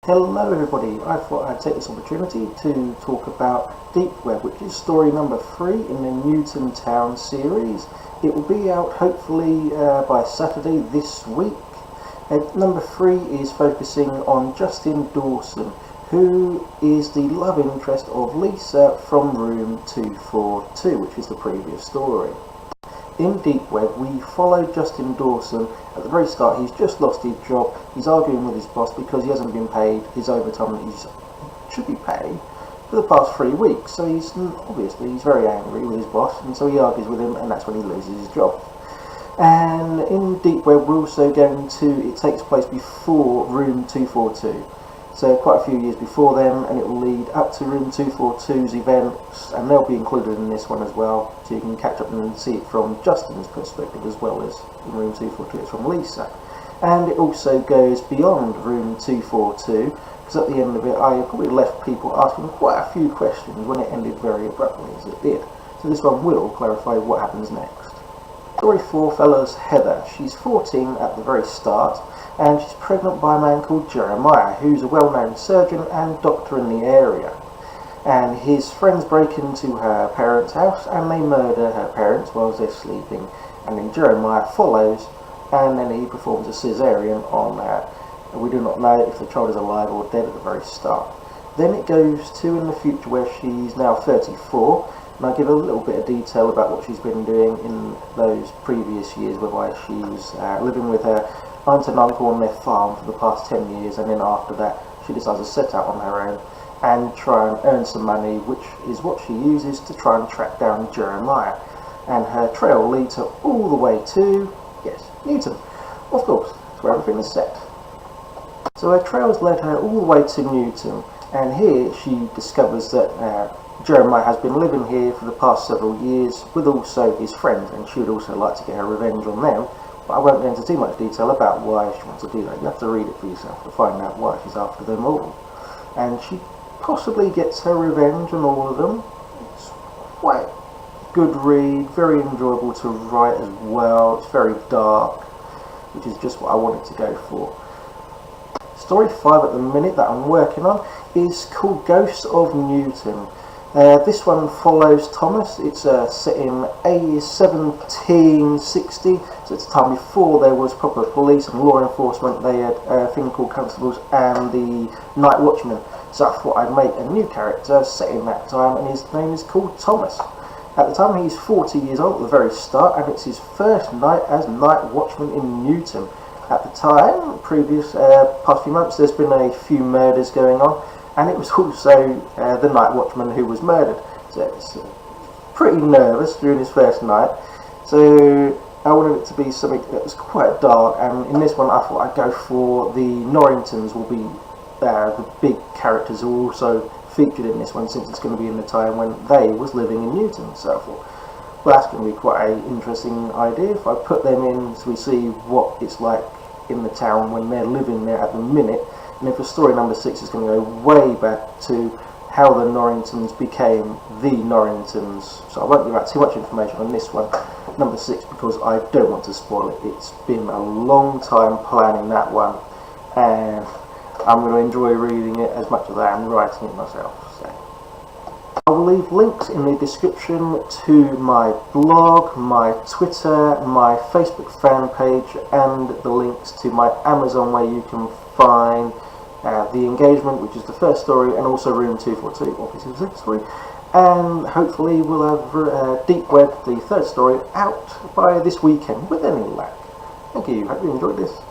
Hello everybody, I thought I'd take this opportunity to talk about Deep Web, which is story number 3 in the Newton Town series. It will be out hopefully by Saturday this week. Number 3 is focusing on Justin Dawson, who is the love interest of Lisa from room 242, which is the previous story. In Deep Web, we follow Justin Dawson. At the very start, he's just lost his job. He's arguing with his boss because he hasn't been paid his overtime that he should be paid for the past 3 weeks. So he's very angry with his boss, and so he argues with him, and that's when he loses his job. And in Deep Web, we're also going to, it takes place before room 242. So quite a few years before them, and it will lead up to room 242's events, and they'll be included in this one as well, so you can catch up and see it from Justin's perspective as well as in room 242 it's from Lisa. And it also goes beyond room 242, because at the end of it I probably left people asking quite a few questions when it ended very abruptly as it did. So this one will clarify what happens next. Story 4 follows Heather. She's 14 at the very start, and she's pregnant by a man called Jeremiah, who's a well-known surgeon and doctor in the area. And his friends break into her parents' house and they murder her parents while they're sleeping. And then Jeremiah follows, and then he performs a cesarean on her. We do not know if the child is alive or dead at the very start. Then it goes to in the future where she's now 34, and I give a little bit of detail about what she's been doing in those previous years, whereby she's living with her aunt and uncle on their farm for the past 10 years, and then after that she decides to set out on her own and try and earn some money, which is what she uses to try and track down Jeremiah. And her trail leads her all the way to, yes, Newton, of course, it's where everything is set. So her trails led her all the way to Newton, and here she discovers that Jeremiah has been living here for the past several years with also his friends, and she would also like to get her revenge on them. But I won't go into too much detail about why she wants to do that. You have to read it for yourself to find out why she's after them all. And she possibly gets her revenge on all of them. It's quite a good read, very enjoyable to write as well. It's very dark, which is just what I wanted to go for. Story 5 at the minute that I'm working on is called Ghosts of Newton. This one follows Thomas. It's set in 1760, so it's a time before there was proper police and law enforcement. They had a thing called constables and the night watchmen. So I thought I'd make a new character set in that time, and his name is called Thomas. At the time he's 40 years old at the very start, and it's his first night as night watchman in Newton. At the time, past few months, there's been a few murders going on, and it was also the night watchman who was murdered. So it's pretty nervous during his first night. So I wanted it to be something that was quite dark, and in this one I thought I'd go for the Norringtons will be the big characters who are also featured in this one, since it's going to be in the time when they was living in Newton. So I thought, well, that's going to be quite an interesting idea if I put them in, so we see what it's like in the town when they're living there at the minute. And then for story number 6, it's going to go way back to how the Norringtons became the Norringtons. So I won't give out too much information on this one, number 6, because I don't want to spoil it. It's been a long time planning that one, and I'm going to enjoy reading it as much as I am writing it myself. So I will leave links in the description to my blog, my Twitter, my Facebook fan page, and the links to my Amazon where you can find The Engagement, which is the first story, and also Room 242, obviously the second story. And hopefully we'll have Deep Web, the third story, out by this weekend with any luck. Thank you, hope you enjoyed this.